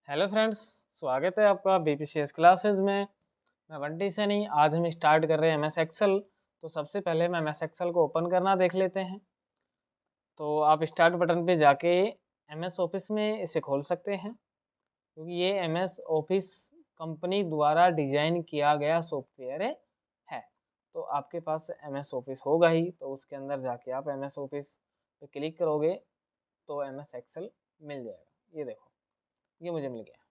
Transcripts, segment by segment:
Hello friends, स्वागत है आपका बीपीसीएस क्लासेस में। मैं बंटी सैनी। आज हम स्टार्ट कर रहे हैं एमएस एक्सेल। तो सबसे पहले हम एमएस एक्सेल को ओपन करना देख लेते हैं। तो आप स्टार्ट बटन पे जाके एमएस ऑफिस में इसे खोल सकते हैं, क्योंकि ये एमएस ऑफिस कंपनी द्वारा डिजाइन किया गया सॉफ्टवेयर है। तो आपके पास एमएस ऑफिस होगा ही, तो उसके अंदर जाके आप एमएस ऑफिस पे क्लिक करोगे तो एमएस एक्सेल मिल जाएगा। ये देखो, ये मुझे मिल गया।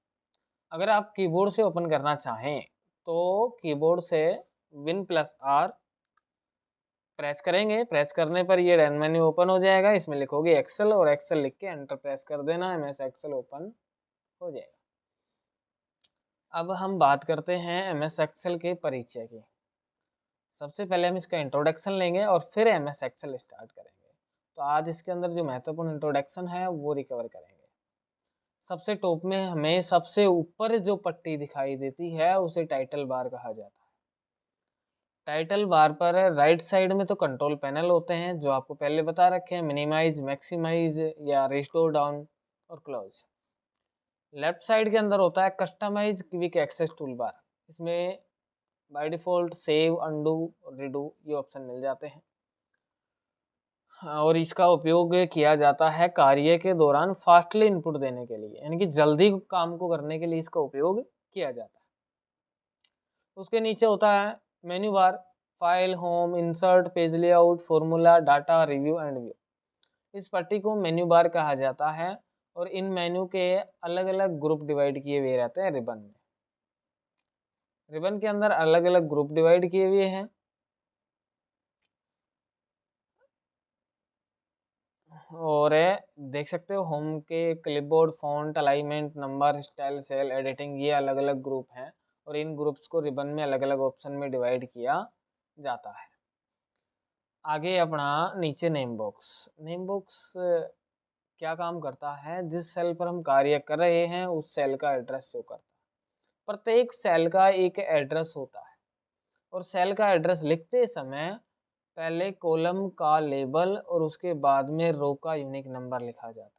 अगर आप कीबोर्ड से ओपन करना चाहें तो कीबोर्ड से Win+R प्रेस करेंगे। प्रेस करने पर ये रन मेन्यू ओपन हो जाएगा। इसमें लिखोगे एक्सेल और एक्सेल लिख के एंटर प्रेस कर देना। एमएस एक्सेल ओपन हो जाएगा। अब हम बात करते हैं एमएस एक्सेल के परिचय की। सबसे पहले हम इसका इंट्रोडक्शन लेंगे और फिर एमएस एक्सेल स्टार्ट करेंगे। तो आज इसके अंदर जो महत्वपूर्ण इंट्रोडक्शन है वो रिकवर करेंगे। सबसे टॉप में हमें सबसे ऊपर जो पट्टी दिखाई देती है उसे टाइटल बार कहा जाता है। टाइटल बार पर राइट साइड में तो कंट्रोल पैनल होते हैं जो आपको पहले बता रखे हैं, मिनिमाइज, मैक्सिमाइज या रिस्टोर डाउन और क्लोज। लेफ्ट साइड के अंदर होता है customize quick access tool bar. इसमें बाय डिफॉल्ट सेव, अंडू और रिडू ये ऑप्शन मिल जाते हैं और इसका उपयोग किया जाता है कार्य के दौरान फास्टली इनपुट देने के लिए, यानी कि जल्दी काम को करने के लिए इसका उपयोग किया जाता है। उसके नीचे होता है menu bar, file, home, insert, page layout, formula, data, review and view. इस पट्टी को मेन्यू बार कहा जाता है और इन मेन्यू के अलग अलग ग्रुप डिवाइड किए हुए रहते हैं रिबन में। रिबन के अंदर अलग अलग ग्रुप डिवाइड किए हुए हैं और देख सकते हो होम के clipboard, font, alignment, number, style, cell, editing, ये अलग अलग ग्रुप हैं और इन ग्रुप्स को रिबन में अलग अलग ऑप्शन में डिवाइड किया जाता है। आगे अपना नीचे नेम बॉक्स। नेम बॉक्स क्या काम करता है? जिस सेल पर हम कार्य कर रहे हैं उस सेल का एड्रेस शो करता है। प्रत्येक सेल का एक एड्रेस होता है और सेल का एड्रेस लिखते समय पहले कॉलम का लेबल और उसके बाद में रो का यूनिक नंबर लिखा जाता है।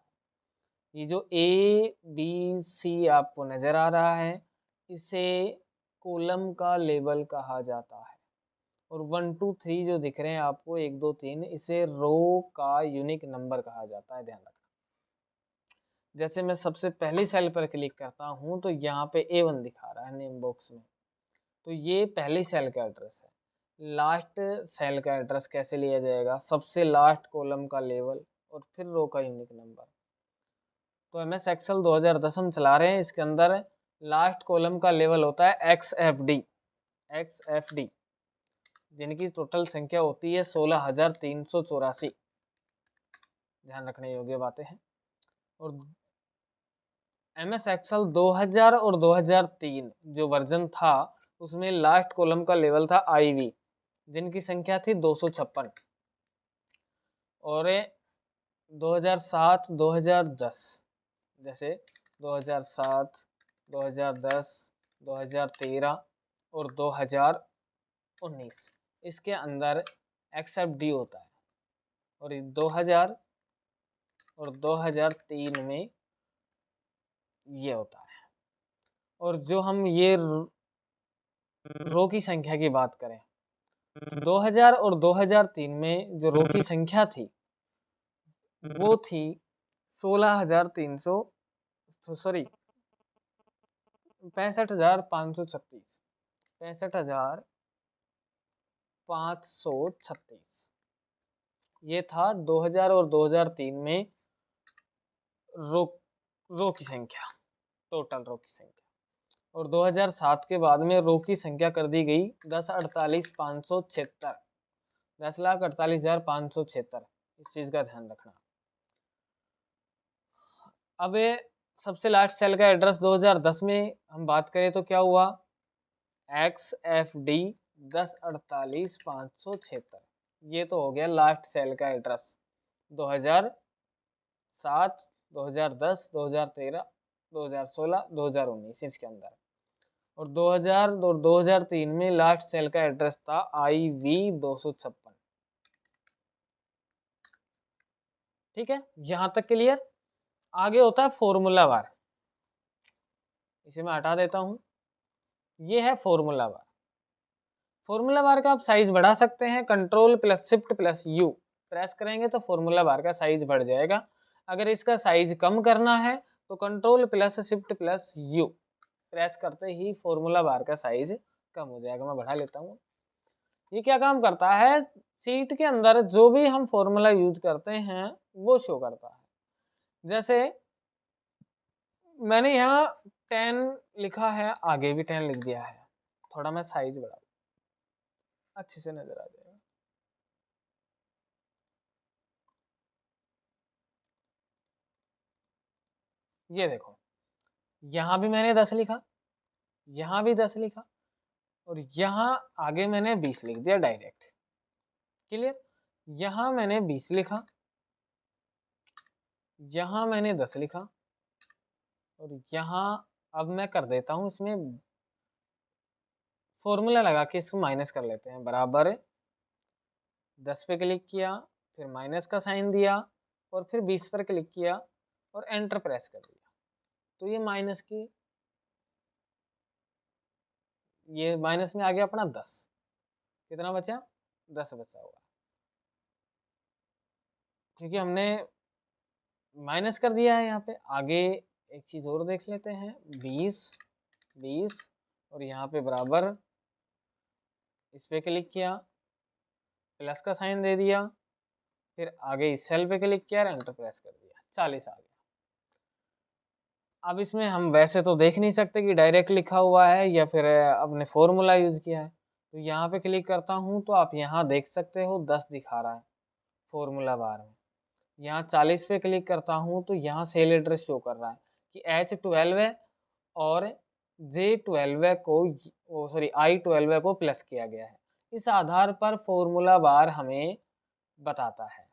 ये जो ABC आपको नजर आ रहा है इसे कॉलम का लेबल कहा जाता है और 1 2 3 जो दिख रहे हैं आपको 1 2 3 इसे रो का यूनिक नंबर कहा जाता है। ध्यान रखना। जैसे मैं सबसे पहली सेल पर क्लिक करता हूं तो यहाँ पे A1 दिखा रहा है नेम बॉक्स में, तो ये पहली सेल का एड्रेस है। लास्ट सेल का एड्रेस कैसे लिया जाएगा? सबसे लास्ट कॉलम का लेवल और फिर रो का यूनिक नंबर। तो एमएस एक्सेल 2010 हम चला रहे हैं, इसके अंदर लास्ट कॉलम का लेवल होता है XFD, जिनकी टोटल संख्या होती है 16,384। ध्यान रखने योग्य बातें हैं। और एमएस एक्सेल 2000 और 2003 जो वर्जन था उसमें लास्ट कॉलम का लेवल था IV, जिनकी संख्या थी 256। और 2007 2010, जैसे 2007 2010 2013 और 2019 इसके अंदर XFD होता है और 2000 और 2003 में ये होता है। और जो हम ये रो की संख्या की बात करें, 2000 और 2003 में जो रो की संख्या थी वो थी 16,300, सॉरी 65,536, 65,536। ये था 2000 और 2003 में रो रो की संख्या, टोटल रो की संख्या। और 2007 के बाद में रो की संख्या कर दी गई 10,48,576, 10,48,576। इस चीज का ध्यान रखना। अब सबसे लास्ट सेल का एड्रेस 2010 में हम बात करें तो क्या हुआ? XFD 10,48,576। ये तो हो गया लास्ट सेल का एड्रेस 2007 2010 2013 2016 2019 इसके अंदर। और 2000 और 2003 में लास्ट सेल का एड्रेस था IV 256। ठीक है, यहां तक क्लियर। आगे होता है फॉर्मूला बार। इसे मैं हटा देता हूँ। ये है फॉर्मूला बार। फॉर्मूला बार का आप साइज बढ़ा सकते हैं, control plus shift plus you press करेंगे तो फॉर्मूला बार का साइज बढ़ जाएगा। अगर इसका साइज कम करना है तो control plus shift plus you press करते ही फॉर्मूला बार का साइज कम हो जाएगा। मैं बढ़ा लेता हूँ। ये क्या काम करता है, सीट के अंदर जो भी हम फॉर्मूला यूज करते हैं वो शो करता है। जैसे मैंने यहाँ 10 लिखा है, आगे भी 10 लिख दिया है, थोड़ा मैं साइज बढ़ा, अच्छे से नजर आ जाएगा। ये देखो, यहाँ भी मैंने 10 लिखा, यहाँ भी 10 लिखा, और यहाँ आगे मैंने 20 लिख दिया डायरेक्ट। क्लियर? यहाँ मैंने 20 लिखा, यहाँ मैंने 10 लिखा, और यहाँ अब मैं कर देता हूँ इसमें फॉर्मूला लगा के इसको माइनस कर लेते हैं। बराबर 10 पे क्लिक किया, फिर माइनस का साइन दिया, और फिर 20 पर क्लिक किया और एंटर प्रेस कर दिया। तो ये माइनस की, ये माइनस में आ गया अपना 10। कितना बचा? 10 बचा हुआ, क्योंकि हमने माइनस कर दिया है यहाँ पे। आगे एक चीज और देख लेते हैं, 20 और यहाँ पे बराबर, इस पे क्लिक किया, प्लस का साइन दे दिया, फिर आगे इस सेल पे क्लिक किया और एंटर प्रेस कर दिया, 40 आ गया। अब इसमें हम वैसे तो देख नहीं सकते कि डायरेक्ट लिखा हुआ है या फिर अपने फॉर्मूला यूज किया है। तो यहाँ पे क्लिक करता हूँ तो आप यहाँ देख सकते हो 10 दिखा रहा है फॉर्मूला बार में। यहाँ 40 पे क्लिक करता हूँ तो यहाँ सेल एड्रेस शो कर रहा है कि H12 है और J12 को, सॉरी I12 को प्लस किया गया है। इस आधार पर फॉर्मूला बार हमें बताता है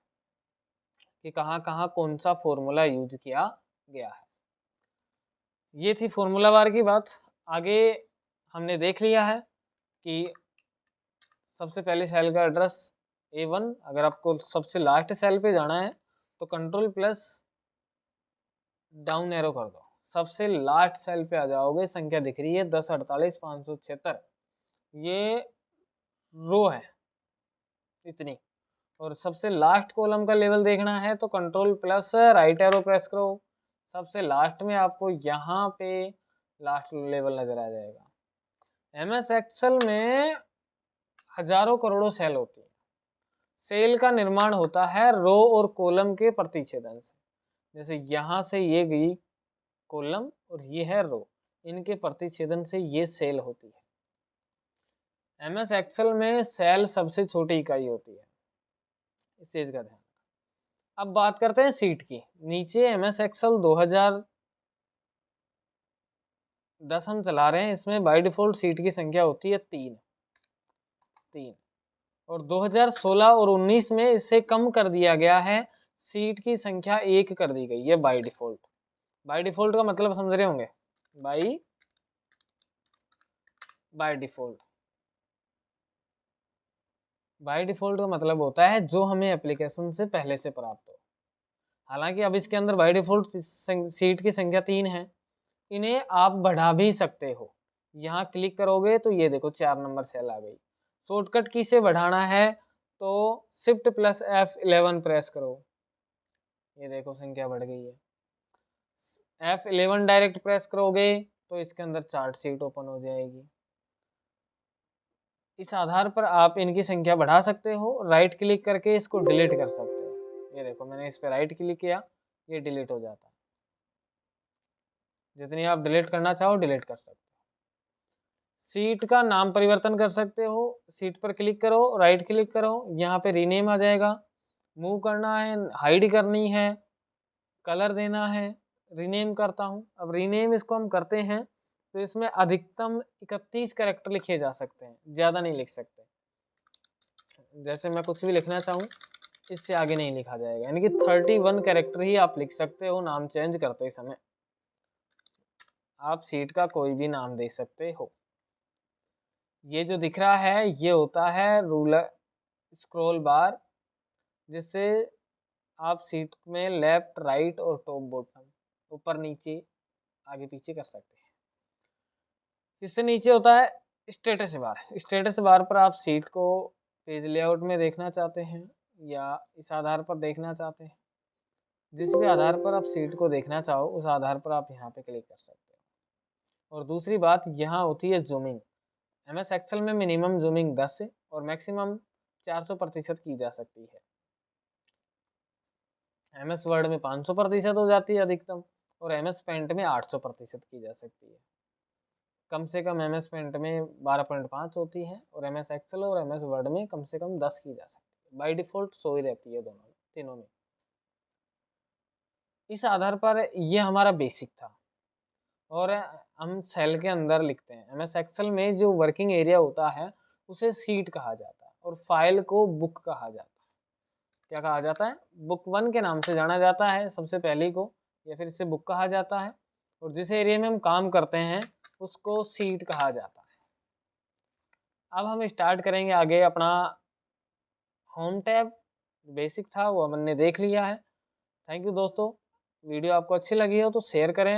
कि कहाँ कहाँ कौन सा फॉर्मूला यूज किया गया है। ये थी फॉर्मूला बार की बात। आगे हमने देख लिया है कि सबसे पहले सेल का एड्रेस A1, अगर आपको सबसे लास्ट सेल पे जाना है तो कंट्रोल प्लस डाउन एरो कर दो, सबसे लास्ट सेल पे आ जाओगे। संख्या दिख रही है 10, 48, 576, ये रो है इतनी। और सबसे लास्ट कॉलम का लेवल देखना है तो control plus right arrow press करो, सबसे लास्ट में आपको यहाँ पे लास्ट लेवल नजर आ जाएगा। MS एक्सेल में हजारों करोड़ों सेल होती है। सेल का निर्माण होता है रो और कॉलम के प्रतिच्छेदन से। जैसे यहाँ से ये गई कॉलम और ये है रो, इनके प्रतिच्छेदन से ये सेल होती है। MS एक्सेल में सेल सबसे छोटी इकाई होती है, इस चीज का ध्यान। अब बात करते हैं सीट की। नीचे MS एक्सेल 2010 हम चला रहे हैं, इसमें बाय डिफॉल्ट सीट की संख्या होती है 3, और 2016 और 19 में इसे कम कर दिया गया है, सीट की संख्या 1 कर दी गई है बाय डिफॉल्ट। बाय डिफॉल्ट का मतलब समझ रहे होंगे, बाय डिफॉल्ट का मतलब होता है जो हमें एप्लीकेशन से पहले से प्राप्त हो। हालांकि अब इसके अंदर बाय डिफॉल्ट सीट की संख्या 3 है, इन्हें आप बढ़ा भी सकते हो। यहाँ क्लिक करोगे तो ये देखो 4 नंबर सेल आ गई। शॉर्टकट की से बढ़ाना है तो शिफ्ट प्लस F11 प्रेस करो, ये देखो संख्या बढ़ गई है। F11 डायरेक्ट प्रेस करोगे तो इसके अंदर चार्ट शीट ओपन हो जाएगी। इस आधार पर आप इनकी संख्या बढ़ा सकते हो, राइट क्लिक करके इसको डिलीट कर सकते हो। ये देखो मैंने इस पर राइट क्लिक किया, ये डिलीट हो जाता है। जितनी आप डिलीट करना चाहो डिलीट कर सकते हो। सीट का नाम परिवर्तन कर सकते हो, सीट पर क्लिक करो, राइट क्लिक करो, यहाँ पे रीनेम आ जाएगा। मूव करना है, हाइड करनी है, कलर देना है, रीनेम करता हूँ। अब रीनेम इसको हम करते हैं तो इसमें अधिकतम 31 कैरेक्टर लिखे जा सकते हैं, ज़्यादा नहीं लिख सकते। जैसे मैं कुछ भी लिखना चाहूँ इससे आगे नहीं लिखा जाएगा, यानी कि 31 कैरेक्टर ही आप लिख सकते हो नाम चेंज करते समय। आप सीट का कोई भी नाम दे सकते हो। ये जो दिख रहा है ये होता है रूलर स्क्रॉल बार, जिससे आप सीट में लेफ्ट, राइट और टॉप बॉटम, ऊपर नीचे, आगे पीछे कर सकते हैं। इससे नीचे होता है स्टेटस बार। स्टेटस बार पर आप सीट को पेज लेआउट में देखना चाहते हैं या इस आधार पर देखना चाहते हैं, जिस भी आधार पर आप सीट को देखना चाहो उस आधार पर आप यहाँ पे क्लिक कर सकते हो। और दूसरी बात यहाँ होती है जूमिंग। MS एक्सेल में मिनिमम जूमिंग 10 से और मैक्सिमम 400% की जा सकती है। MS वर्ड में 500% हो जाती है अधिकतम, और MS पेंट में 800% की जा सकती है। कम से कम MS पेंट में 12.5 होती है और MS एक्सेल और MS वर्ड में कम से कम 10 की जा सकती है। बाय डिफ़ॉल्ट 100 ही रहती है दोनों तीनों में। इस आधार पर ये हमारा बेसिक था और हम सेल के अंदर लिखते हैं। MS एक्सेल में जो वर्किंग एरिया होता है उसे सीट कहा जाता है और फाइल को बुक कहा जाता है। क्या कहा जाता है? बुक 1 के नाम से जाना जाता है सबसे पहले को, या फिर इसे बुक कहा जाता है। और जिस एरिया में हम काम करते हैं उसको सीट कहा जाता है। अब हम स्टार्ट करेंगे आगे अपना होम टैब। बेसिक था वो हमने देख लिया है। थैंक यू दोस्तों। वीडियो आपको अच्छी लगी हो तो शेयर करें।